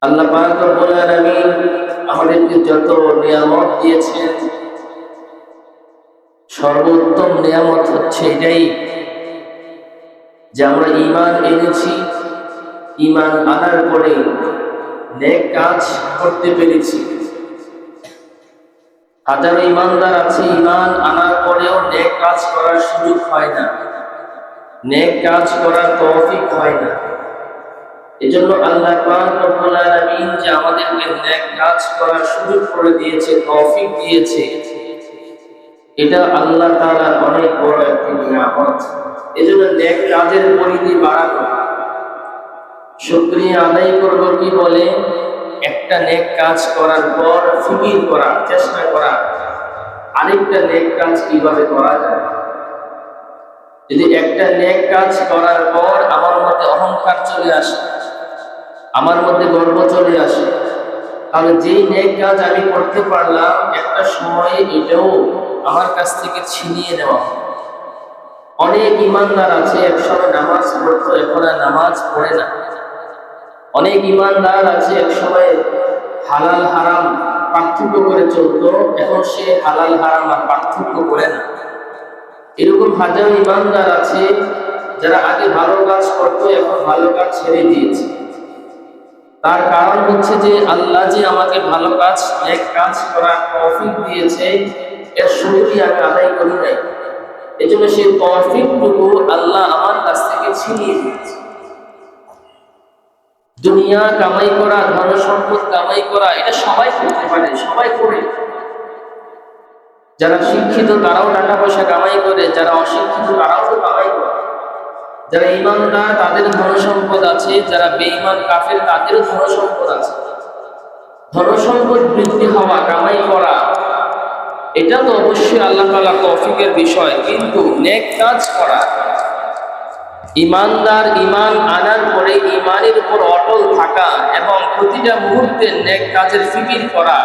আল্লাহ পাক রব্বুল আলামিন আমাদেরকে যত নিয়ামত দিয়েছেন, সর্বোত্তম নিয়ামত হচ্ছে এটাই যে আমরা ঈমান এনেছি। ঈমান আনার পরে নেক কাজ করতে পেরেছি। হাজারো ঈমানদার আছে, ঈমান আনার পরেও নেক কাজ করার সুযোগ হয় না, নেক কাজ করার তৌফিক হয় না। এজন্য আল্লাহ পাক রব্বুল আলামিন যে আমাদেরকে নেক কাজ করার সুযোগ করে দিয়েছে, তৌফিক দিয়েছে, এটা আল্লাহ তাআলার অনেক বড় একটি নিয়ামত। এজন্য নেক কাজের পরিধি বাড়ানো, শুকরিয়া আদায় করব কি বলে, একটা নেক কাজ করার পর ফিকির করা, চেষ্টা করা আরেকটা নেক কাজ কিভাবে করা যায়। যদি একটা নেক কাজ করার পর আমার মধ্যে অহংকার চলে আসে, আমার মধ্যে গর্ব চলে আসে, তাহলে যেই নেক কাজ আমি করতে পারলাম একটা সময়ে এটাও আমার কাছ থেকে ছিনিয়ে নেওয়া। অনেক ঈমানদার আছে একসময় নামাজ পড়তো, এখন আর নামাজ পড়ে না। অনেক ঈমানদার আছে একসময় হালাল হারাম পার্থক্য করে চলতো, এখন সে হালাল হারাম আর পার্থক্য করে না। এরকম হাজার ঈমানদার আছে যারা আগে ভালো কাজ করতো, এখন ভালো কাজ ছেড়ে দিয়েছে। তার কারণ হচ্ছে যে আল্লাহ যে আমাকে ভালো কাজ, নেক কাজ করার তৌফিক দিয়েছে, এর সুযোগই আমি আদায় করি নাই। এজন্য সেই তৌফিকটুকু আল্লাহ আমার কাছ থেকে ছিনিয়ে দিয়েছে। দুনিয়া কামাই করা, ধন সম্পদ কামাই করা, এটা সবাই করতে পারে, সবাই করে। যারা শিক্ষিত তারাও টাকা পয়সা কামাই করে, যারা অশিক্ষিত তারাও তো কামাই করে। যারা ঈমানদার তাদের ধন সম্পদ আছে, যারা বেঈমান কাফের তাদেরও ধন সম্পদ আছে। ধন সম্পদ বৃদ্ধি হওয়া, কামাই করা, এটা তো অবশ্যই আল্লাহ তাআলার তৌফিকের বিষয়, কিন্তু নেক কাজ করা, ঈমানদার ঈমান আনার পরে ঈমানের উপর অটল থাকা এবং প্রতিটা মুহূর্তে নেক কাজের ফিকির করা,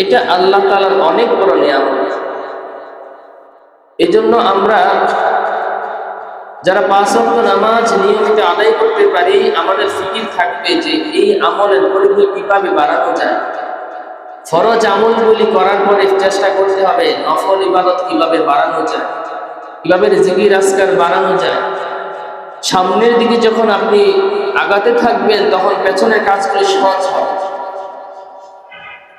এটা আল্লাহ তাআলার অনেক বড় নিয়ামত। এজন্য আমরা যারা 5 ওয়াক্ত নামাজ নিয়মিত আদায় করতে পারি, আমাদের ফিকির থাকবে যে এই আমলের পরিধি কিভাবে বাড়ানো যায়। ফরজ আমলগুলি করার পরে চেষ্টা করতে হবে নফল ইবাদত কিভাবে বাড়ানো যায়, কিভাবে জিকির আজকার বাড়ানো যায়। সামনের দিকে যখন আপনি আগাতে থাকবেন তখন পেছনের কাজগুলি সহজ হবে।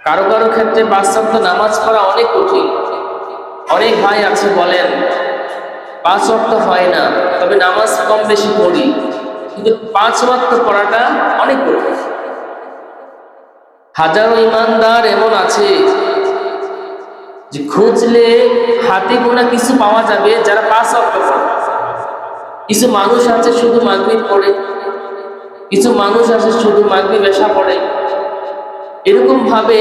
কারো কারো ক্ষেত্রে 5 ওয়াক্ত নামাজ পড়া অনেক কঠিন। অনেক ভাই আছে বলেন 5 ওয়াক্ত হয় না, তবে নামাজ কম বেশি পড়ি, কিন্তু 5 ওয়াক্ত পড়াটা অনেক কঠিন। হাজারো ঈমানদার এমন আছে যে খুঁজলে হাতে গোনা কিছু পাওয়া যাবে যারা 5 ওয়াক্ত পড়ে। কিছু মানুষ আছে শুধু মাগরিব পড়ে, কিছু মানুষ আছে শুধু মাগরিব এশা পড়ে। এরকম ভাবে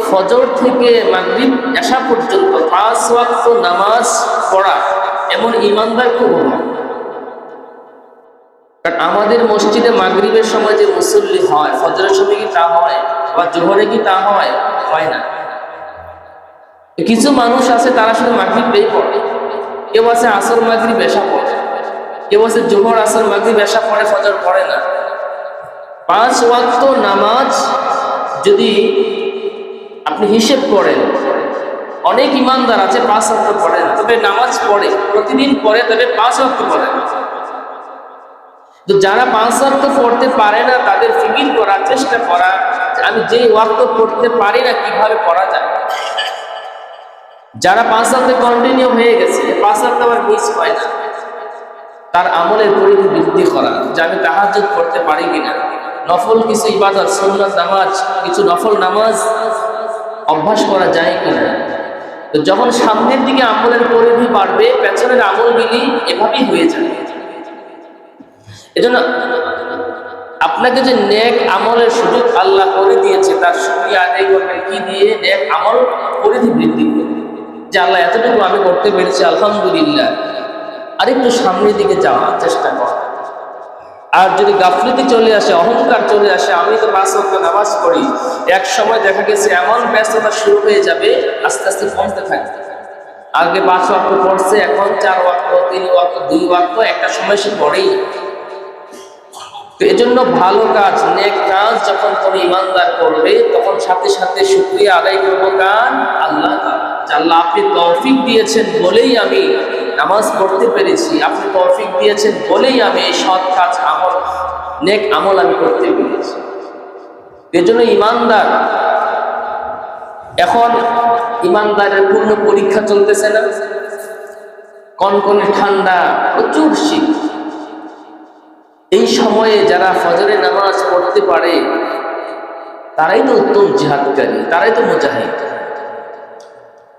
ফজর থেকে মাগরিব এশা পর্যন্ত 5 ওয়াক্ত নামাজ পড়া এমন ঈমানদার খুব হয়। কারণ আমাদের মসজিদে মাগরিবের সময় যে মুসল্লি হয়, ফজরের সময় কি তা হয়, বা জোহরে কি তা হয়? হয় না। কিছু মানুষ আছে তারা শুধু মাগরিবেই পড়ে, কেউ আছে আসর মাগরিব এশা পড়ে, কেউ আছে জোহর আসর মাগরিব এশা পড়ে, ফজর পড়ে না। 5 ওয়াক্ত নামাজ যদি আপনি হিসেব করেন, অনেক ঈমানদার আছে 5 ওয়াক্ত পড়ে না, তবে নামাজ পড়ে, প্রতিদিন পড়ে, তবে 5 ওয়াক্ত পড়ে না। তো যারা 5 ওয়াক্ত পড়তে পারে না তাদের ফিকির করা, চেষ্টা করা আমি যেই ওয়াক্ত পড়তে পারি না কিভাবে পড়া যায়। যারা 5 ওয়াক্তে কন্টিনিউ হয়ে গেছে, 5 ওয়াক্ত আবার মিস হয় না, তার আমলের পরিধি বৃদ্ধি করা, যে আমি তাহাজ্জুদ পড়তে পারি কিনা, নফল কিছু ইবাদত, সুন্নাত নামাজ, কিছু নফল নামাজ অভ্যাস করা যায় কিনা। তো যখন সামনের দিকে আমলের পরিধি বাড়বে, পেছনের আমলগুলি এভাবেই হয়ে যাবে। এজন্য আপনাকে যে নেক আমলের সুযোগ আল্লাহ করে দিয়েছে তার শুকরিয়া আদায় করবেন কি দিয়ে? নেক আমল পরিধি বৃদ্ধি করবে, যে আল্লাহ এতটুকু আমি করতে পেরেছি, আলহামদুলিল্লাহ, আরেকটু সামনের দিকে যাওয়ার চেষ্টা কর। আর যদি গাফলতি চলে আসে, অহংকার চলে আসে, আমি তো 5 ওয়াক্ত নামাজ পড়ি, এক সময় দেখা গেছে এমন ব্যস্ততা শুরু হয়ে যাবে, আস্তে আস্তে কমতে থাকবে। আগে 5 ওয়াক্ত পড়ছে, এখন 4 ওয়াক্ত, 3 ওয়াক্ত, 2 ওয়াক্ত, একটা সময় সে পড়েই। তো এজন্য ভালো কাজ, নেক কাজ যখন কোন ইমানদার করবে তখন সাথে সাথে শুকরিয়া আদায় করবো কার? আল্লাহ তাআলা। আল্লাহ আপনি তৌফিক দিয়েছেন বলেই আমি নামাজ পড়তে পেরেছি, আপনি তৌফিক দিয়েছেন বলেই আমি এই সৎ কাজ আমল, নেক আমল আমি করতে পেরেছি। এজন্য ইমানদার, এখন ইমানদারের পূর্ণ পরীক্ষা চলতেছে না, কনকনে ঠান্ডা, প্রচুর শীত। এই সময়ে যারা ফজরের নামাজ পড়তে পারে তারাই তো উত্তম জিহাদকারী, তারাই তো মুজাহিদ।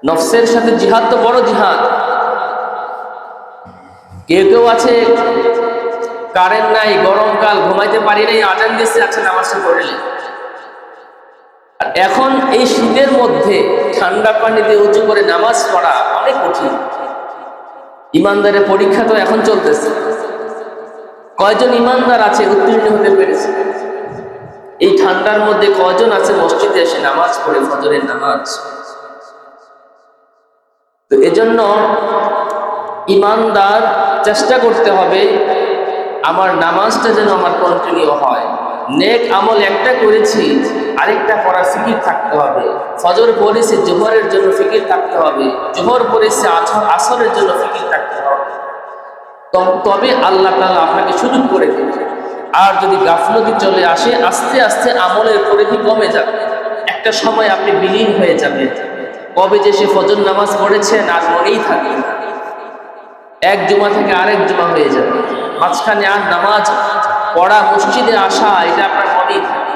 নফসের সাথে জিহাদ তো বড় জিহাদ। কেউ কেউ আছে কারেন্ট নাই, গরমকাল, ঘুমাইতে পারি নাই, আজান দিচ্ছে, আচ্ছা নামাজটা পড়লে। আর এখন এই শীতের মধ্যে ঠান্ডা পানি দিয়ে উঁচু করে নামাজ পড়া অনেক কঠিন। ইমানদারের পরীক্ষা তো এখন চলতেছে। কয়জন ইমানদার আছে উত্তীর্ণ হতে পেরেছে? এই ঠান্ডার মধ্যে কয়জন আছে মসজিদে এসে নামাজ পড়ে, ফজরের নামাজ? তো এজন্য ইমানদার চেষ্টা করতে হবে আমার নামাজটা যেন আমার কন্টিনিউ হয়। নেক আমল একটা করেছি, আরেকটা পড়ার ফিকির থাকতে হবে। ফজর পড়েছি, জোহরের জন্য ফিকির থাকতে হবে। জোহর পড়েছি, আসরের জন্য ফিকির থাকতে হবে। তবে আল্লাহ তাআলা আপনাকে সুযোগ করে দেবে। আর যদি গাফলতি চলে আসে, আস্তে আস্তে আমলের পরিধি কমে যাবে। একটা সময় আপনি বিলীন হয়ে যাবেন। কবে যে সে ফজর নামাজ পড়েছেন আর মনেই থাকে না। এক জুমা থেকে আরেক জুমা হয়ে যাবে, মাঝখানে আর নামাজ পড়া, মসজিদে আসা, এটা আপনার মনেই থাকে।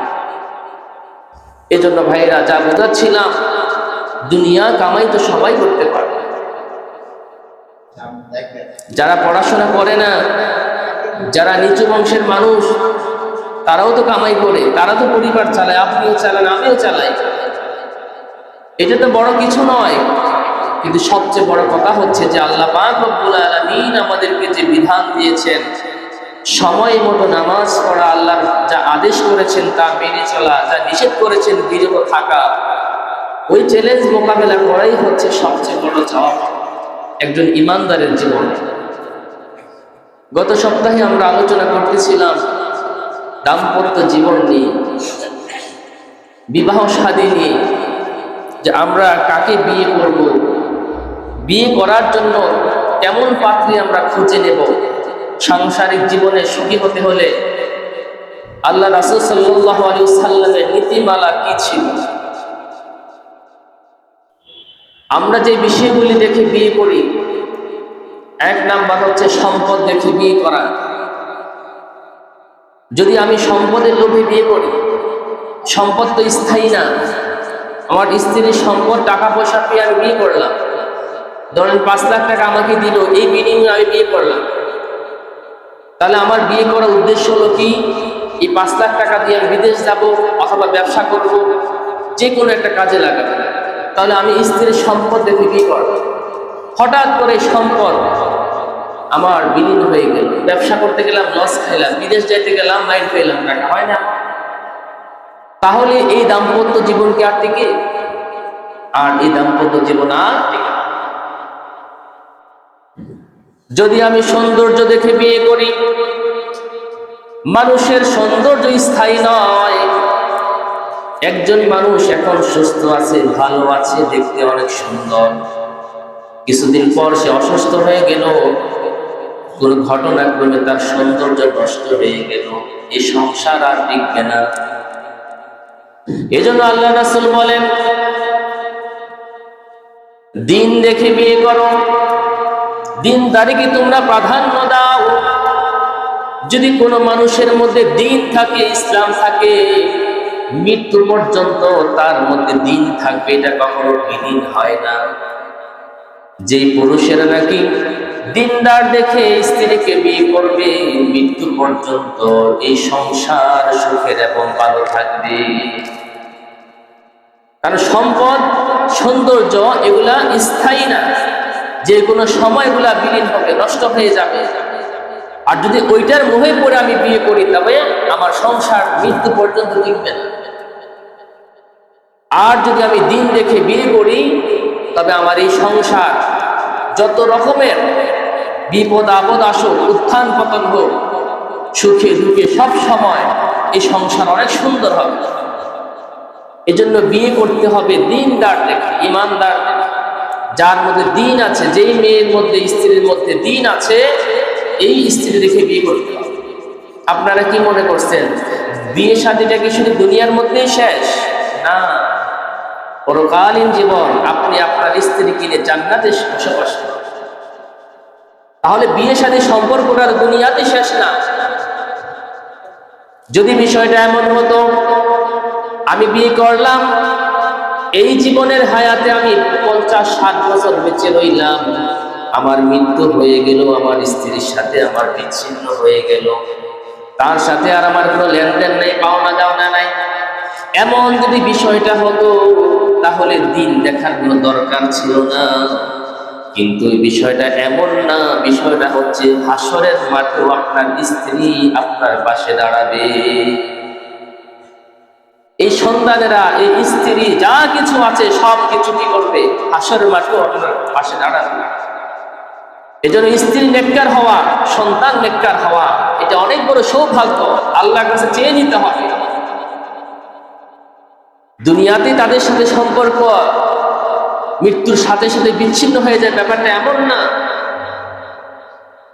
এজন্য ভাইরা, যা বোঝাচ্ছিলাম, দুনিয়া কামাই তো সবাই করতে পারে। যারা পড়াশোনা করে না, যারা নিচু বংশের মানুষ, তারাও তো কামাই করে, তারা তো পরিবার চালায়। আপনিও চালান, আমিও চালাই। এটা তো বড় কিছু নয়। কিন্তু সবচেয়ে বড় কথা হচ্ছে যে আল্লাহ পাক রব্বুল আলামিন আমাদেরকে যে বিধান দিয়েছেন, সময় মতো নামাজ পড়া, আল্লাহ যা আদেশ করেছেন তা মেনে চলা, যা নিষেধ করেছেন বিরত থাকা, ওই চ্যালেঞ্জ মোকাবেলা করাই হচ্ছে সবচেয়ে বড় জবাব একজন ইমানদারের জীবন। গত সপ্তাহে আমরা আলোচনা করতেছিলাম দাম্পত্য জীবন নিয়ে, বিবাহ শাদী নিয়ে, যে আমরা কাকে বিয়ে করব, বিয়ে করার জন্য কেমন পাত্রী আমরা খুঁজে নেব। সাংসারিক জীবনে সুখী হতে হলে আল্লাহ রাসূল সাল্লাল্লাহু আলাইহি ওয়াসাল্লামের নীতিমালা কি ছিল? আমরা যে বিষয়গুলি দেখে বিয়ে করি, এক নাম্বার হচ্ছে সম্পদ দেখে বিয়ে করা। যদি আমি সম্পদের লোভে বিয়ে করি, সম্পদ তো স্থায়ী না। আমার স্ত্রীর সম্পদ, টাকা পয়সা পেয়ে আমি বিয়ে করলাম, ধরেন 5 লাখ টাকা আমাকে দিল, এই বিনিময়ে আমি বিয়ে করলাম। তাহলে আমার বিয়ে করার উদ্দেশ্য হলো কি? এই 5 লাখ টাকা দিয়ে আমি বিদেশ যাব অথবা ব্যবসা করব, যে কোনো একটা কাজে লাগাবো। তাহলে আমি স্ত্রীর সম্পদ দেখে বিয়ে করব। হঠাৎ করে সম্পদ আমার বিলীন হয়ে গেল, ব্যবসা করতে গেলাম লস খাইলাম, বিদেশ যাইতে গেলাম মাইর পেলাম, টাকা হয় না। তাহলে এই দাম্পত্য জীবন কি আর টিকে? আর এই দাম্পত্য জীবন আর টিকে। যদি আমি সৌন্দর্য দেখে বিয়ে করি, মানুষের সৌন্দর্য স্থায়ী নয়। একজন মানুষ এখন সুস্থ আছে, ভালো আছে, দেখতে অনেক সুন্দর, কিছুদিন পর সে অসুস্থ হয়ে গেল, কোন ঘটনাক্রমে তার সৌন্দর্য নষ্ট হয়ে গেল, এই সংসার আর টিকবে না। এজন্য আল্লাহ রাসূল বলেন, দিন দেখে বিয়ে করো, দিনদারিকে তোমরা প্রাধান্য দাও। যদি কোনো মানুষের মধ্যে দিন থাকে, ইসলাম থাকে, মৃত্যু পর্যন্ত তার মধ্যে দিন থাকবে, এটা কখনো বিলীন হয় না। যে পুরুষেরা নাকি দিনদার দেখে স্ত্রীকে বিয়ে করবে, মৃত্যু পর্যন্ত এই সংসার সুখের এবং ভালো থাকবে। কারণ সম্পদ, সৌন্দর্য এগুলা স্থায়ী না, যে কোনো সময় এগুলা বিলীন হবে, নষ্ট হয়ে যাবে। আর যদি ওইটার মোহে পড়ে আমি বিয়ে করি, তবে আমার সংসার মৃত্যু পর্যন্ত টিকবে না। আর যদি আমি দিন দেখে বিয়ে করি, তবে আমার এই সংসার যত রকমের বিপদ আপদ আসুক, উত্থান পতন হোক, সুখে দুঃখে সব সময় এই সংসার অনেক সুন্দর হবে। এজন্য বিয়ে করতে হবে দিনদার দেখে, ইমানদার দেখে, যার মধ্যে দিন আছে। যেই মেয়ের মধ্যে, স্ত্রীর মধ্যে দিন আছে, এই স্ত্রী দেখে বিয়ে করতে হবে। আপনারা কি মনে করছেন বিয়ে শাদীটা কি শুধু দুনিয়ার মধ্যেই শেষ? না, পরকালীন জীবন। আপনি আপনার স্ত্রী কিনে জান্নাতে বসবাস করেন। তাহলে বিয়ে শাদী সম্পর্কটার দুনিয়াতে শেষ না। যদি বিষয়টা এমন হতো, আমি বিয়ে করলাম, এই জীবনের হায়াতে আমি 50-60 বছর বেঁচে রইলাম, আমার মৃত্যু হয়ে গেল, আমার স্ত্রীর সাথে আমার বিচ্ছিন্ন হয়ে গেল, তার সাথে আর আমার কোনো লেনদেন নেই, পাওনা দেওয়া নাই, এমন যদি বিষয়টা হতো তাহলে দিন দেখার কোনো দরকার ছিল না। কিন্তু এই বিষয়টা এমন না। বিষয়টা হচ্ছে হাসরের মাঠেও আপনার স্ত্রী আপনার পাশে দাঁড়াবে। এই সন্তানেরা, এই স্ত্রী, যা কিছু আছে সব কিছু কি করবে? হাসরের মাঠেও আপনার পাশে দাঁড়াবে। এজন্য স্ত্রী নেককার হওয়া, সন্তান নেককার হওয়া, এটা অনেক বড় সৌভাগ্য। আল্লাহর কাছে চেয়ে নিতে হবে। দুনিয়াতে তাদের সাথে সম্পর্ক মৃত্যুর সাথে সাথে বিচ্ছিন্ন হয়ে যায়, ব্যাপারটা এমন না।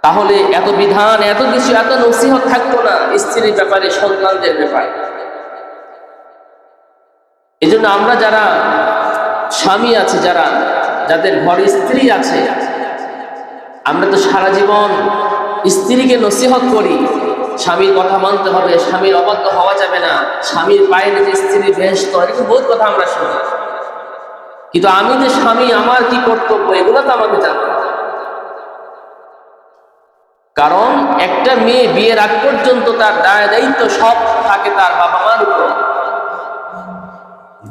তাহলে এত বিধান, এত কিছু, এত নসিহত থাকতো না স্ত্রীর ব্যাপারে, সন্তানদের ব্যাপারে। এজন্য আমরা যারা স্বামী আছে, যাদের ঘরে স্ত্রী আছে, আমরা তো সারা জীবন স্ত্রীকে নসিহত করি, স্বামীর কথা মানতে হবে, স্বামীর অবাধ্য হওয়া যাবে না, স্বামীর পায়ে যে স্ত্রী বেহেশত, এরকম বহুত কথা আমরা শুনি। কিন্তু আমি যে স্বামী, আমার কি কর্তব্য, এগুলো তো আমাকে জানতে হবে। কারণ একটা মেয়ে বিয়ের আগ পর্যন্ত তার দায় দায়িত্ব সব থাকে তার বাবা মার উপর।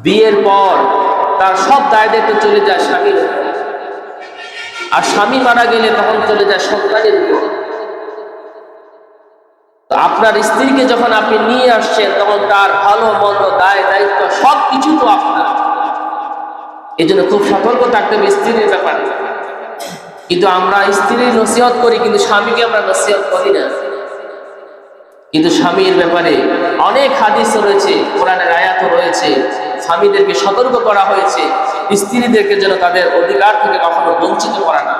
বিয়ের পর তার সব দায় দায়িত্ব চলে যায় স্বামীর উপর, আর স্বামী মারা গেলে তখন চলে যায় সন্তানের উপর। তো আপনার স্ত্রীকে যখন আপনি নিয়ে আসছেন, তখন তার ভালো মন্দ, দায় দায়িত্ব সব কিছু তো আপনার। এই জন্য খুব সতর্ক থাকতে হবে স্ত্রীর ব্যাপারে। কিন্তু আমরা স্ত্রীর নসিহত করি, কিন্তু স্বামীকে আমরা নসিহত করি না। কিন্তু স্বামীর ব্যাপারে অনেক হাদিস রয়েছে, কোরআনের আয়াতও রয়েছে, স্বামীদেরকে সতর্ক করা হয়েছে স্ত্রীদেরকে যেন তাদের অধিকার থেকে কখনো বঞ্চিত করা না।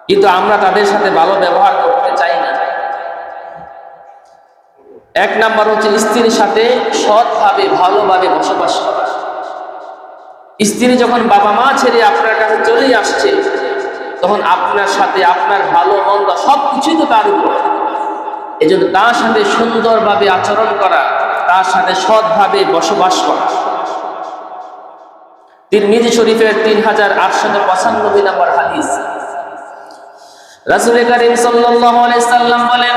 কিন্তু আমরা তাদের সাথে ভালো ব্যবহার করতে চাই না। এক নাম্বার হচ্ছে স্ত্রীর সাথে সৎভাবে, ভালোভাবে বসবাস করা। স্ত্রী যখন বাবা মা ছেড়ে আপনার কাছে চলেই আসছে, তখন আপনার সাথে আপনার ভালো মন্দ সব কিছুই তো তার উপর। এই জন্য তার সাথে সুন্দরভাবে আচরণ করা, তার সাথে সৎভাবে বসবাস করা। তিরমিজি শরীফের 3895 নম্বর হাদিস, রাসূল কারীম সাল্লাল্লাহু আলাইহি সাল্লাম বলেন,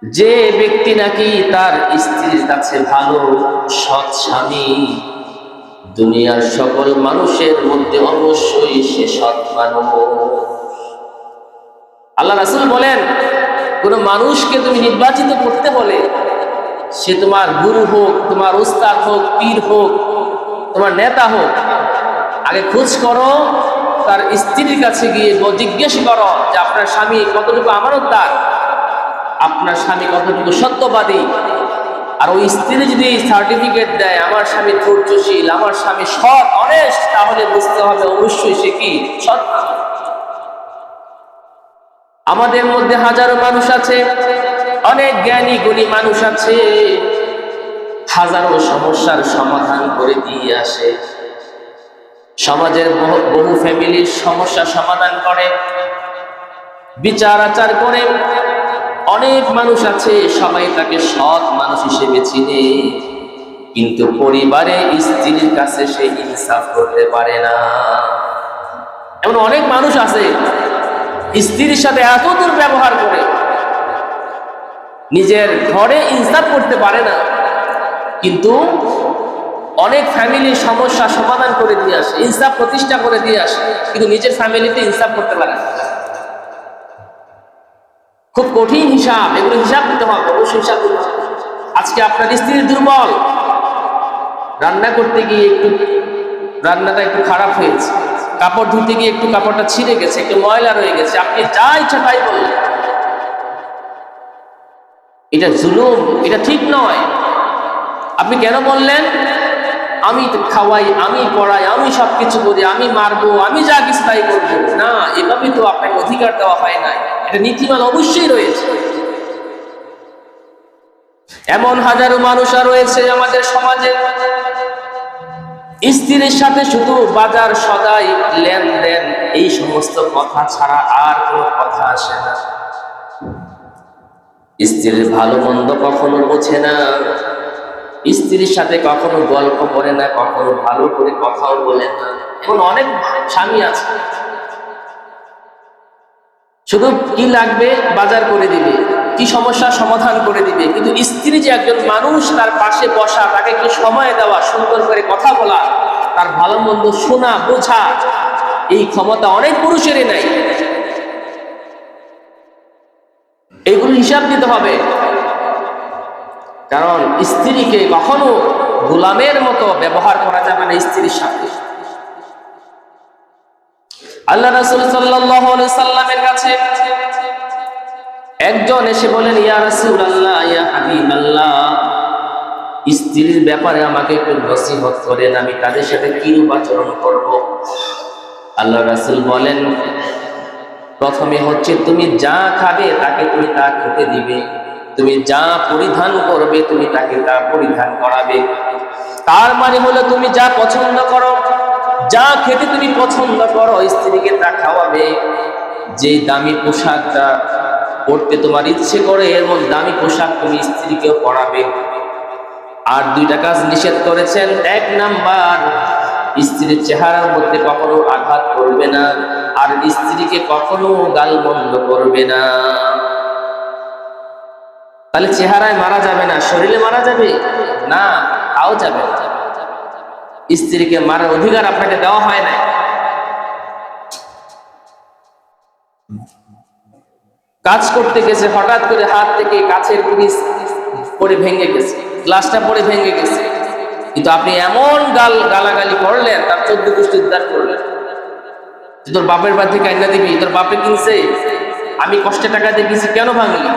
যে ব্যক্তি নাকি তার স্ত্রীর কাছে ভালো, সৎ স্বামী, দুনিয়ার সকল মানুষের মধ্যে অবশ্যই সে সৎ মানুষ। আল্লাহ রাসূল বলেন, কোন মানুষকে তুমি নির্বাচিত করতে হলে, সে তোমার গুরু হোক, তোমার উস্তাদ হোক, পীর হোক, তোমার নেতা হোক, আগে খোঁজ করো তার স্ত্রীর কাছে গিয়ে জিজ্ঞেস করো যে আপনার স্বামী কতটুকু আমানতদার, আপনার স্বামী কতটুকু সত্যবাদী। আর ওই স্ত্রী যদি সার্টিফিকেট দেয় আমার স্বামী ধৈর্যশীল, আমার স্বামী সৎ, অনেস্ট, তাহলে বুঝতে হবে অবশ্যই সে কি সৎ। আমাদের মধ্যে হাজারো মানুষ আছে, অনেক জ্ঞানী গুণী মানুষ আছে, হাজারো সমস্যার সমাধান করে দিয়ে আসে, সমাজের বহু ফ্যামিলির সমস্যা সমাধান করে, বিচার আচার করে। অনেক মানুষ আছে, সবাই তাকে সৎ মানুষ হিসেবে চিনে, কিন্তু পরিবারে স্ত্রীর কাছে সে ইনসাফ করতে পারে না। এমন অনেক মানুষ আছে স্ত্রীর সাথে এত দুর্ব্যবহার করে, নিজের ঘরে ইনসাফ করতে পারে না, কিন্তু অনেক ফ্যামিলির সমস্যা সমাধান করে দিয়ে আসে, ইনসাফ প্রতিষ্ঠা করে দিয়ে আসে, কিন্তু নিজের ফ্যামিলিতে ইনসাফ করতে পারে না। খুব কঠিন হিসাব, এগুলো হিসাব দিতে হবে, অবশ্যই হিসাব দিতে হবে। আজকে আপনার স্ত্রী দুর্বল, রান্না করতে গিয়ে রান্নাটা একটু খারাপ হয়েছে, কাপড় ধুতে গিয়ে একটু কাপড়টা ছিঁড়ে গেছে, একটু ময়লা রয়ে গেছে, আপনি যা ইচ্ছা তাই বললেন, এটা জুলুম, এটা ঠিক নয়। আপনি কেন বললেন আমি খাওয়াই, আমি পড়াই, আমি সবকিছু করি, আমি মারবো, আমি যা কিছু তাই করবো? না, এভাবে তো আপনাকে অধিকার দেওয়া হয় নাই। এটা নীতিমালা অবশ্যই রয়েছে। এমন হাজারো মানুষ রয়েছে আমাদের সমাজে, স্ত্রীর সাথে শুধু বাজার সদাই, লেনদেন, এই সমস্ত কথা ছাড়া আর কোনো কথা আসে না। স্ত্রীর ভালো মন্দ কখনো বোঝে না, স্ত্রীর সাথে কখনো গল্প করে না, কখনো ভালো করে কথাও বলে না। এখন অনেক স্বামী আছে শুধু কি লাগবে বাজার করে দিবে, কি সমস্যার সমাধান করে দিবে, কিন্তু স্ত্রী যে একজন মানুষ, তার পাশে বসা, তাকে একটু সময় দেওয়া, সুন্দর করে কথা বলা, তার ভালো মন্দ শোনা বোঝা, এই ক্ষমতা অনেক পুরুষেরই নাই। এইগুলো হিসাব দিতে হবে। কারণ স্ত্রীকে কখনো গোলামের মতো ব্যবহার করা যাবে না স্ত্রীর সাথে। আল্লাহ রাসূল সাল্লাল্লাহু আলাইহি সাল্লামের কাছে একজন এসে বলেন, ইয়া রাসূলুল্লাহ, ইয়া হাবিবাল্লাহ, স্ত্রীর ব্যাপারে আমাকে একটু নসিহত করেন, আমি তাদের সাথে কিরূপ আচরণ করব? আল্লাহ রাসূল বলেন, প্রথমে হচ্ছে তুমি যা খাবে তাকে তুমি তা খেতে দিবে, তুমি যা পরিধান করবে তুমি তাকে তা পরিধান করাবে। তার মানে হলো তুমি যা পছন্দ করো, যা খেতে তুমি পছন্দ করো, স্ত্রীকে তা খাওয়াবে। যে দামি পোশাকটা পরতে তোমার ইচ্ছে করে, এমন দামি পোশাক তুমি স্ত্রীকেও পরাবে। আর দুইটা কাজ নিষেধ করেছেন। এক নাম্বার, স্ত্রীর চেহারার মধ্যে কখনো আঘাত করবে না, আর স্ত্রীকে কখনো গালমন্দ করবে না। তাহলে চেহারায় মারা যাবে না, শরীরে মারা যাবে না, তাও যাবে না। স্ত্রীকে মারার অধিকার আপনাকে দেওয়া হয় না। কাজ করতে গেছে, হঠাৎ করে হাত থেকে কাছের জিনিস পড়ে ভেঙে গেছে, গ্লাসটা পড়ে ভেঙে গেছে, কিন্তু আপনি এমন গালাগালি করলেন, তার 14 গোষ্ঠী উদ্ধার করলেন। তোর বাপের বাড়ি থেকে আইনা দিবি, তোর বাপে কিনছে, আমি কষ্টে টাকা দিয়ে কিনছি, কেন ভাঙলি?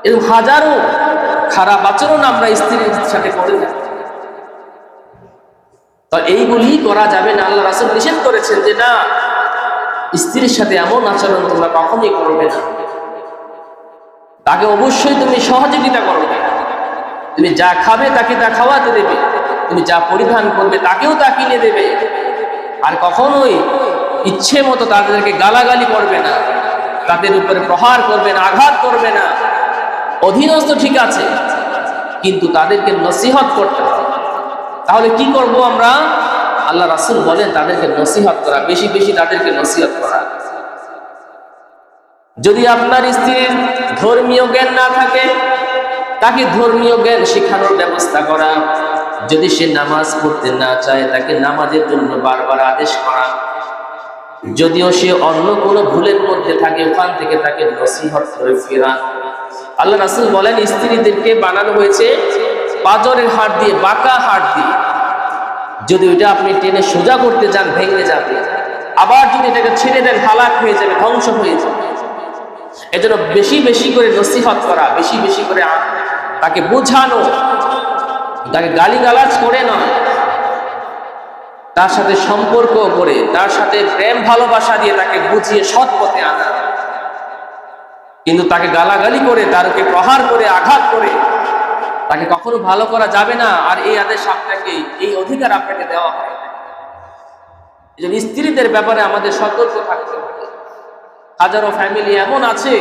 এরকম হাজারো খারাপ আচরণ আমরা স্ত্রীর সাথে করে থাকি। তো এইগুলি করা যাবে না। আল্লাহ রাসূল নিষেধ করেছেন যে না, স্ত্রীর সাথে এমন আচরণ তোমরা কখনোই করবে না। তাকে অবশ্যই তুমি সহযোগিতা করবে, তুমি যা খাবে তাকে তা খাওয়াতে দেবে, তুমি যা পরিধান করবে তাকেও তা কিনে দেবে। আর কখনোই ইচ্ছে মতো তাদেরকে গালাগালি করবে না, তাদের উপরে প্রহার করবে না, আঘাত করবে না। অধীনস্থ ঠিক আছে, কিন্তু তাদেরকে নসিহত করতে হবে। তাহলে কি করব আমরা? আল্লাহ রাসূল বলেন তাদেরকে নসিহত করা, বেশি বেশি তাদেরকে নসিহত করা। যদি আপনার স্ত্রীর ধর্মীয় জ্ঞান না থাকে, তাকে ধর্মীয় জ্ঞান শেখানোর ব্যবস্থা করা। যদি সে নামাজ পড়তে না চায়, তাকে নামাজের জন্য বারবার আদেশ করা। যদিও সে অন্য কোনো ভুলের মধ্যে থাকে, ওখান থেকে তাকে নসিহত করে ফেরা। আল্লাহ রাসূল বলেন স্ত্রীদেরকে বানানো হয়েছে পাঁজরের হাড় দিয়ে, বাঁকা হাড় দিয়ে। যদি ওইটা আপনি টেনে সোজা করতে যান, ভেঙে যাবে। আবার যদি এটাকে ছেড়ে দেন, হালাক হয়ে যাবে, ধ্বংস হয়ে যাবে। এজন্য বেশি বেশি করে নসিহত করা, বেশি বেশি করে তাকে বোঝানো, তাকে গালিগালাজ করে নয়, তার সাথে সম্পর্ক করে, তার সাথে প্রেম ভালোবাসা দিয়ে তাকে বুঝিয়ে সৎ পথে আনা। কিন্তু তাকে গালাগালি করে, তারকে প্রহার করে, আঘাত করে তাকে কখনো ভালো করা যাবে না। আর এই আদেশ আপনাকে, এই অধিকার আপনাকে দেওয়া হয়। এই জন্য স্ত্রীদের ব্যাপারে আমাদের সতর্ক থাকতে হবে। হাজারো ফ্যামিলি এমন আছে,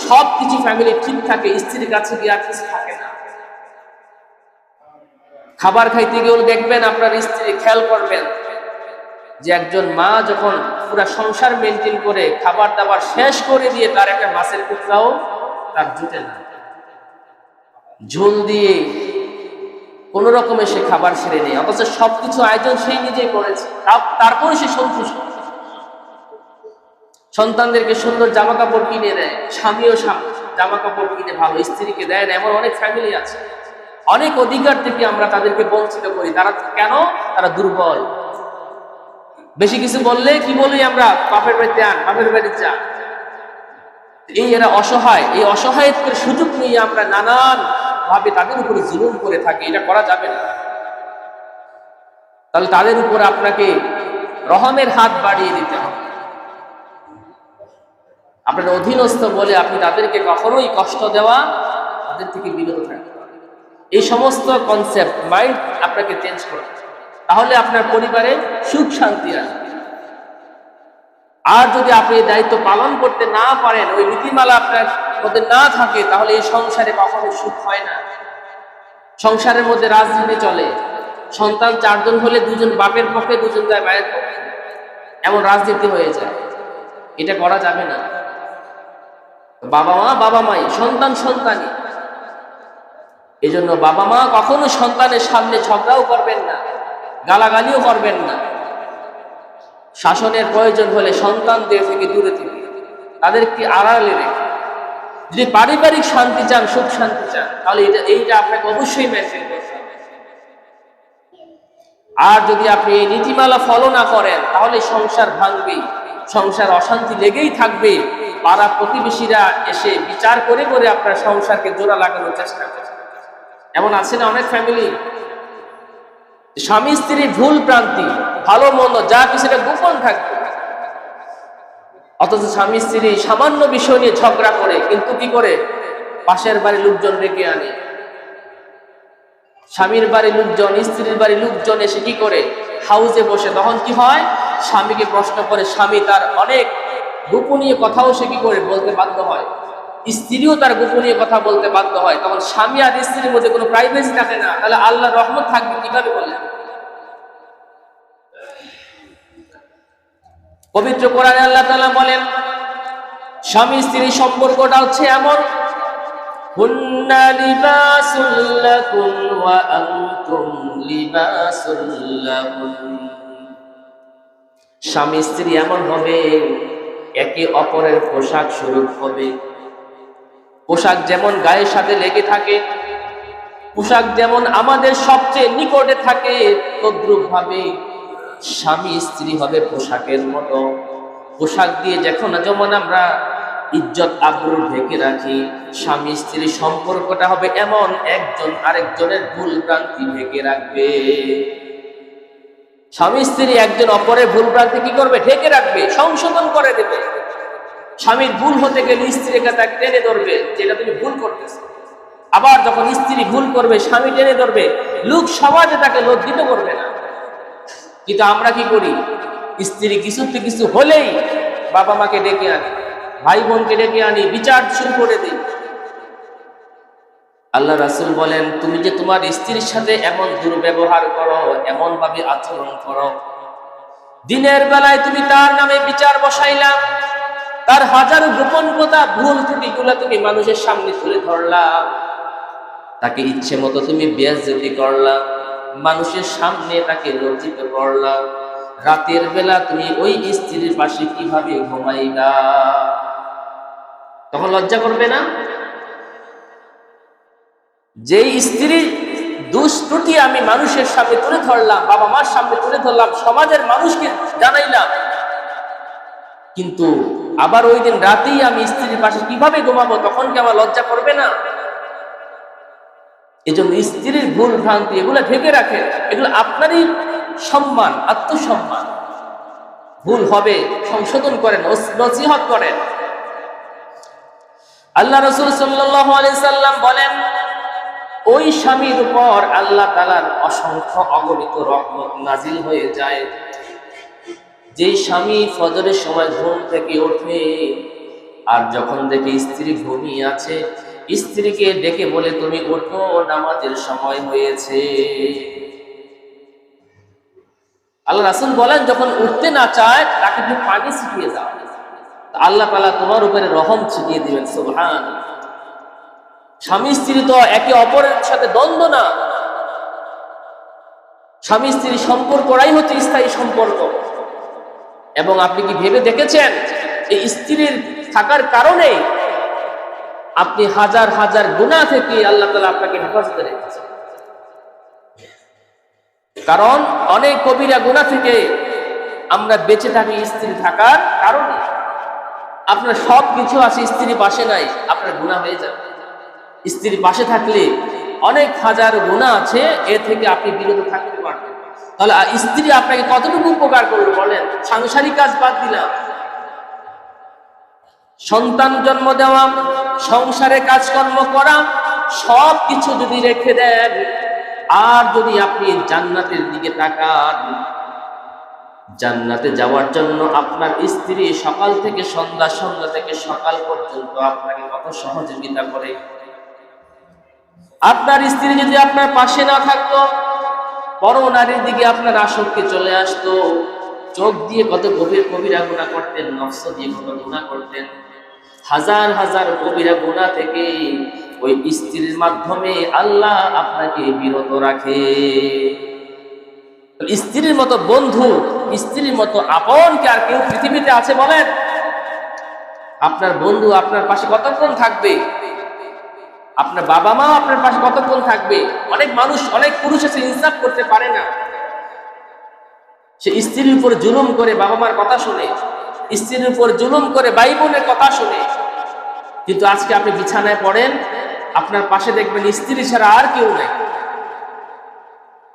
সবকিছু ফ্যামিলি ঠিক থাকে, স্ত্রীর কাছে গিয়ে আর কিছু থাকে না। খাবার খাইতে গিয়েও দেখবেন আপনার স্ত্রী, খেয়াল করবেন যে একজন মা যখন পুরা সংসার মেনটেন করে খাবার দাবার শেষ করে দিয়ে, তার একটা মাছের টুকরাও তার জুটে না। ঝোল দিয়ে কোন রকমে সে খাবার সেরে নেই, অথচ সবকিছু আয়োজন সেই নিজেই করেছে, তারপরে সে সন্তুষ্ট। সন্তানদেরকে সুন্দর জামা কাপড় কিনে দেয়, স্বামীও জামা কাপড় কিনে ভালো স্ত্রীকে দেয় না। এমন অনেক ফ্যামিলি আছে। অনেক অধিকার থেকে আমরা তাদেরকে বঞ্চিত করি। তারা কেন? তারা দুর্বল। বেশি কিছু বললে কি বলি আমরা? বাপের বাড়িতে আন, বাপের বাড়িতে যান। এরা অসহায়, এই অসহায়ত্বের সুযোগ নিয়ে আমরা নানান ভাবে তাদের উপরে জুলুম করে থাকি। এটা করা যাবে না। তাহলে তাদের উপরে আপনাকে রহমের হাত বাড়িয়ে দিতে হবে। আপনার অধীনস্থ বলে আপনি তাদেরকে কখনোই কষ্ট দেওয়া, তাদের থেকে বিরত থাকতে হবে। এই সমস্ত কনসেপ্ট মাইন্ড আপনাকে চেঞ্জ করতে হবে। তাহলে আপনার পরিবারে সুখ শান্তি আসবে। আর যদি আপনি এই দায়িত্ব পালন করতে না পারেন, ওই নীতিমালা আপনার মধ্যে না থাকে, তাহলে এই সংসারে কখনো সুখ হয় না। সংসারের মধ্যে রাজনীতি চলে। সন্তান 4 জন হলে 2 জন বাপের পক্ষে, 2 জন যায় মায়ের পক্ষে, এমন রাজনীতি হয়ে যায়। এটা করা যাবে না। বাবা মা বাবা মাই, সন্তান সন্তানই। এই জন্য বাবা মা কখনো সন্তানের সামনে ঝগড়াও করবেন না, গালাগালিও করবেন না। শাসনের প্রয়োজন হলে সন্তানদের থেকে দূরে থেকে তাদেরকে আড়ালে রেখে, যদি পারিবারিক শান্তি চান, সুখ শান্তি চান, তাহলে এইটা আপনাকে অবশ্যই মেনটেন করতে হবে। আর যদি আপনি এই নীতিমালা ফলো না করেন, তাহলে সংসার ভাঙবেই, সংসার অশান্তি লেগেই থাকবে। পাড়া প্রতিবেশীরা এসে বিচার করে করে আপনার সংসারকে জোড়া লাগানোর চেষ্টা করে। এমন আছে না অনেক ফ্যামিলি, স্বামী স্ত্রীর ভুল ভ্রান্তি, ভালো মন্দ যা কিছুটা গোপন থাকবে, অথচ স্বামী স্ত্রী সামান্য বিষয় নিয়ে ঝগড়া করে, কিন্তু কি করে পাশের বাড়ির লোকজন ডেকে আনে। স্বামীর বাড়ির লোকজন, স্ত্রীর বাড়ির লোকজন এসে কি করে হাউজে বসে, তখন কি হয়, স্বামীকে প্রশ্ন করে, স্বামী তার অনেক গোপনীয় কথাও সে কি করে বলতে বাধ্য হয়, স্ত্রীও তার গোপনীয় কথা বলতে বাধ্য হয়। তখন স্বামী আর স্ত্রীর মধ্যে কোনো প্রাইভেসি থাকে না। তাহলে আল্লাহর রহমত থাকবে কিভাবে বলেন? পবিত্র কোরআনে আল্লাহ তাআলা বলেন, স্বামী স্ত্রী সম্পর্কটা হচ্ছে এমন, হুন্না লিবাসুল লাকুম ওয়া আনতুম লিবাসুল লাহুন। স্বামী স্ত্রী এমন হবে, একে অপরের পোশাক স্বরূপ হবে। পোশাক যেমন গায়ের সাথে লেগে থাকে, পোশাক যেমন আমাদের সবচেয়ে নিকটে থাকে, তদ্রূপ ভাবে স্বামী স্ত্রী হবে পোশাকের মতো। পোশাক দিয়ে যেমন আমরা ইজ্জত আবরু ঢেকে রাখি, স্বামী স্ত্রী সম্পর্কটা হবে এমন, একজন আরেকজনের ভুল ভ্রান্তি ঢেকে রাখবে। স্বামী স্ত্রী একজন অপরের ভুল ভ্রান্তি কি করবে? ঢেকে রাখবে, সংশোধন করে দেবে। স্বামীর ভুল হতে গেলে স্ত্রীকে তাকে টেনে ধরবে, যেটা তুমি ভুল করতেছো। আবার যখন স্ত্রী ভুল করবে, স্বামী টেনে ধরবে, লোক সমাজে তাকে লজ্জিত করবে না। কিন্তু আমরা কি করি? স্ত্রী কিছুতে কিছু হলেই বাবা মাকে ডেকে আনি, ভাই বোনকে ডেকে আনি, বিচার শুরু করে দিই। আল্লাহ রাসূল বলেন, তুমি যে তোমার স্ত্রীর সাথে এমন দুর্ব্যবহার করো, এমন ভাবে আচরণ করো, দিনের বেলায় তুমি তার নামে বিচার বসাইলা, তার হাজারো গোপন কথা, ভুল ত্রুটিগুলো তুমি মানুষের সামনে তুলে ধরলা, তাকে ইচ্ছে মতো তুমি বেইজ্জতি করলা, মানুষের সামনে তাকে লজ্জিত করলা। রাতের বেলা তুমি ওই স্ত্রীর পাশে কিভাবে ঘুমাইলা? তখন লজ্জা করবে না? যেই স্ত্রীর দুষ্ত্রুটি আমি মানুষের সামনে তুলে ধরলাম, বাবা মার সামনে তুলে ধরলাম, সমাজের মানুষকে জানাইলাম, কিন্তু আবার ওই দিন রাতেই আমি স্ত্রীর পাশে কিভাবে ঘুমাবো, তখন কি আমার লজ্জা করবে না? এই জন্য স্ত্রীর ভুল ভ্রান্তি এগুলো ঢেকে রাখেন। এগুলো আপনারই সম্মান, আত্মসম্মান। ভুল হবে, সংশোধন করেন, নসিহত করেন। আল্লাহ রাসূল সাল্লাল্লাহু আলাইহি সাল্লাম বলেন, ওই স্বামীর উপর আল্লাহ তাআলার অসংখ্য অগণিত রহমত নাজিল হয়ে যায়, যেই স্বামী ফজরের সময় ঘুম থেকে ওঠে, আর যখন দেখে স্ত্রী ঘুমিয়ে আছে, স্ত্রীকে ডেকে বলে, তুমি ওঠো, নামাজের সময় হয়েছে। আল্লাহ রাসূল বলেন, যখন উঠতে না চায় তাকে তুমি পানি ছিটিয়ে দাও, আল্লাহ তাআলা তোমার উপরে রহম ছিটিয়ে দিবেন। সুবহানাল্লাহ। স্বামী স্ত্রী তো একে অপরের সাথে দ্বন্দ্ব না, স্বামী স্ত্রী সম্পর্কটাই হচ্ছে স্থায়ী সম্পর্ক। এবং আপনি কি ভেবে দেখেছেন, এই স্ত্রীর থাকার কারণে আপনি হাজার হাজার গুনাহ থেকে আল্লাহ তাআলা আপনাকে হেফাজতে রেখেছেন? কারণ অনেক কবিরা গুনাহ থেকে আমরা বেঁচে থাকি স্ত্রী থাকার কারণে। আপনার সব কিছু আছে, স্ত্রী পাশে নাই, আপনার গুনাহ হয়ে যাবে। স্ত্রী পাশে থাকলে অনেক হাজার গুনাহ আছে, এ থেকে আপনি বিরত থাকতে পারবেন। তাহলে স্ত্রী আপনাকে কতটুকু উপকার করলো বলেন? সাংসারিক কাজ বাদ দিলাম, সন্তান জন্ম দেওয়া, সংসারে কাজকর্ম করা, সব কিছু যদি রেখে দেন, আর যদি আপনি জান্নাতের দিকে তাকান, জান্নাতে যাওয়ার জন্য আপনার স্ত্রী সকাল থেকে সন্ধ্যা, সন্ধ্যা থেকে সকাল পর্যন্ত আপনাকে কত সহযোগিতা করে। আপনার স্ত্রী যদি আপনার পাশে না থাকতো, পর নারীর দিকে আপনার আসক্তি চলে আসতো, চোখ দিয়ে কত গভীর কবিরা গুনাহ করতেন, নফস দিয়ে কত গুনাহ করতেন, হাজার হাজার কবিরা গুনাহ থেকে ওই স্ত্রীর মাধ্যমে আল্লাহ আপনাকে বিরত রাখে। স্ত্রীর মতো বন্ধু, স্ত্রীর মতো আপন কি আর কেউ পৃথিবীতে আছে বলেন? আপনার বন্ধু আপনার পাশে কতক্ষণ থাকবে? আপনার বাবা মা আপনার পাশে কতক্ষণ থাকবে? অনেক মানুষ, অনেক পুরুষ আছে ইনসাফ করতে পারে না, সে স্ত্রীর উপর জুলুম করে বাবা মার কথা শুনে, স্ত্রীর উপর জুলুম করে ভাই বোনের কথা শুনে। কিন্তু আজকে আপনি বিছানায় পড়েন, আপনার পাশে দেখবেন স্ত্রী ছাড়া আর কেউ নাই।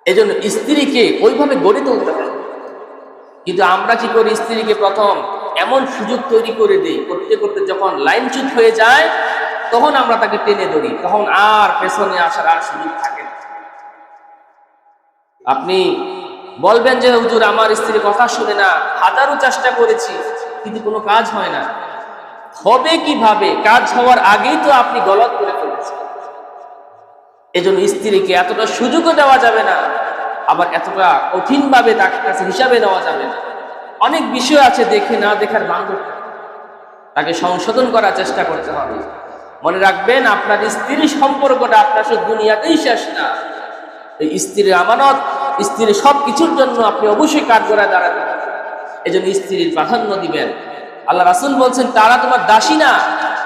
এজন্য স্ত্রীকে ওইভাবে গড়ে তুলতে হবে। কিন্তু আমরা কি করি? স্ত্রীকে প্রথম এমন সুযোগ তৈরি করে দিই, করতে করতে যখন লাইনচ্যুত হয়ে যায়, তখন আমরা তাকে টেনে ধরি, তখন আর পেছনে আসার আর সুযোগ থাকে না। আপনি বলবেন যে হুজুর আমার স্ত্রীর কথা শুনে না, হাজারো চেষ্টা করেছি কিন্তু কোনো কাজ হয় না। হবে কিভাবে? কাজ হওয়ার আগেই তো আপনি গলত করে ফেলেছেন। এজন্য স্ত্রীকে এতটা সুযোগও দেওয়া যাবে না, আবার এতটা কঠিনভাবে তার কাছে হিসাবে নেওয়া যাবে না। অনেক বিষয় আছে দেখে না দেখার বান্ধব, তাকে সংশোধন করার চেষ্টা করতে হবে। মনে রাখবেন, আপনার স্ত্রীর সম্পর্কটা আপনার শুধু দুনিয়াতেই শেষ না। এই স্ত্রীর আমানত, স্ত্রীর সব কিছুর জন্য আপনি অবশ্যই কাঠগড়ায় দাঁড়াবেন। এই জন্য স্ত্রীর প্রাধান্য দিবেন। আল্লাহ রাসূল বলছেন, তারা তোমার দাসী না,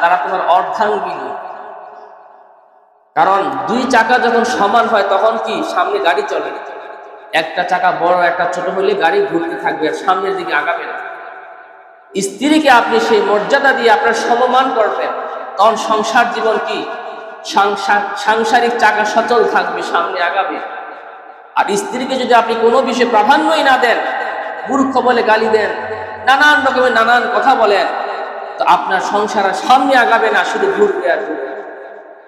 তারা তোমার অর্ধাঙ্গিনী। কারণ দুই চাকা যখন সমান হয় তখন কি সামনে গাড়ি চলে, একটা চাকা বড় একটা ছোট হলে গাড়ি ঘুরতে থাকবে আর সামনের দিকে আগাবে না। স্ত্রীকে আপনি সেই মর্যাদা দিয়ে আপনার সমমান করবেন, তখন সংসার জীবন কি সাংসারিক চাকা সচল থাকবে, সামনে আগাবে। আর স্ত্রীকে যদি আপনি কোনো বিষয়ে প্রাধান্যই না দেন, মূর্খ বলে গালি দেন, নানান রকমের নানান কথা বলেন, তো আপনার সংসার সামনে আগাবে না, শুধু ঘুরবে আর ঘুরবে।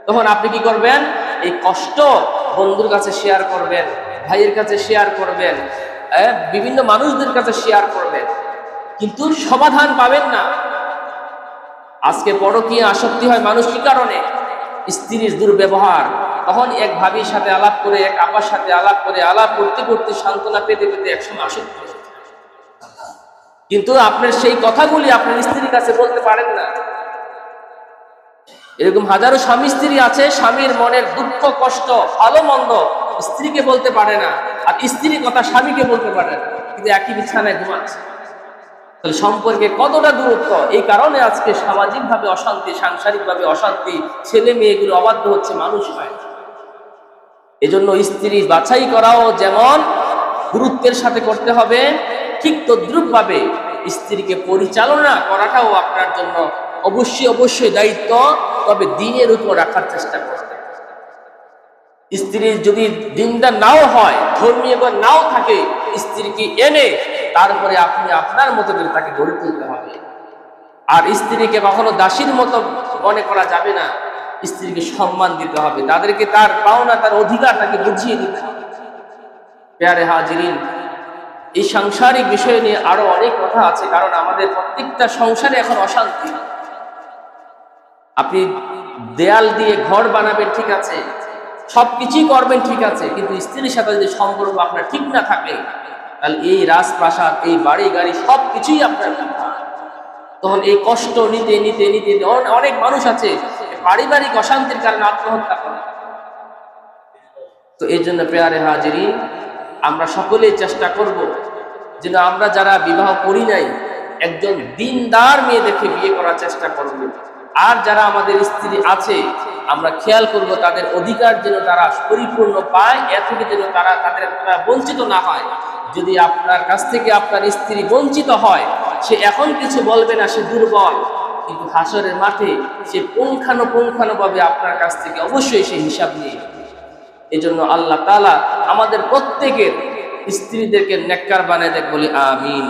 তখন আপনি কি করবেন? এই কষ্ট বন্ধুর কাছে শেয়ার করবেন, ভাইয়ের কাছে শেয়ার করবেন, বিভিন্ন মানুষদের কাছে শেয়ার করবেন, কিন্তু সমাধান পাবেন না। আজকে পরকীয়া আসক্তি হয় মানুষ কি কারণে? স্ত্রীর দুর্ব্যবহার। তখন এক ভাবির সাথে আলাপ করে, এক আপার সাথে আলাপ করে, আলাপ করতে করতে সান্ত্বনা পেতে পেতে একসময় আসক্তি হয়। কিন্তু আপনার সেই কথাগুলি আপনার স্ত্রীর কাছে বলতে পারেন না। এরকম হাজারো স্বামী স্ত্রী আছে, স্বামীর মনের দুঃখ কষ্ট ভালো মন্দ স্ত্রীকে বলতে পারে না, আর স্ত্রীর কথা স্বামীকে বলতে পারে না, কিন্তু একই বিছানায় ঘুমাচ্ছে। তাহলে সম্পর্কে কতটা দূরত্ব! এই কারণে আজকে সামাজিকভাবে অশান্তি, সাংসারিকভাবে অশান্তি, ছেলে মেয়েগুলো অবাধ্য হচ্ছে, মানুষ হয়। এজন্য স্ত্রী বাছাই করাও যেমন গুরুত্বের সাথে করতে হবে, ঠিক তদ্রূপভাবে স্ত্রীকে পরিচালনা করাটাও আপনার জন্য অবশ্যই অবশ্যই দায়িত্ব। তবে দিনের উপর রাখার চেষ্টা করতে। স্ত্রীর যদি দিনদার নাও হয়, ধর্মীয় নাও থাকে, স্ত্রীকে এনে তারপরে আপনি আপনার মতো করে তাকে গড়ে তুলতে হবে। আর স্ত্রীকে কখনো দাসীর মতো মনে করা যাবে না, স্ত্রীকে সম্মান দিতে হবে, তাদেরকে তার পাওনা, তার অধিকার তাকে বুঝিয়ে দিতে হবে। প্যারে হাজিরিন, এই সাংসারিক বিষয় নিয়ে আরো অনেক কথা আছে, কারণ আমাদের প্রত্যেকটা সংসারে এখন অশান্তি। আপনি দেয়াল দিয়ে ঘর বানাবেন ঠিক আছে, সবকিছুই করবেন ঠিক আছে, কিন্তু স্ত্রীর সাথে যদি সম্পর্ক আপনার ঠিক না থাকে, তাহলে এই রাজপ্রাসাদ, এই বাড়ি গাড়ি সবকিছুই আপনার। তখন এই কষ্ট নিতে নিতে নিতে অনেক মানুষ আছে পারিবারিক অশান্তির কারণে আত্মহত্যা করে। তো এই জন্য প্যারে হাজিরিন, আমরা সকলেই চেষ্টা করব যেন আমরা যারা বিবাহ করি নাই, একজন দিনদার মেয়ে দেখে বিয়ে করার চেষ্টা করব। আর যারা আমাদের স্ত্রী আছে, আমরা খেয়াল করব তাদের অধিকার যেন তারা পরিপূর্ণ পায়, এ থেকে যেন তারা বঞ্চিত না হয়। যদি আপনার কাছ থেকে আপনার স্ত্রী বঞ্চিত হয়, সে এখন কিছু বলবে না, সে দুর্বল, কিন্তু হাসরের মাঠে সে পুঙ্খানুপুঙ্খানুভাবে আপনার কাছ থেকে অবশ্যই সে হিসাব নিয়ে। এজন্য আল্লাহ তাআলা আমাদের প্রত্যেকের স্ত্রীদেরকে নেককার বানায় দেখ, বলি আমিন।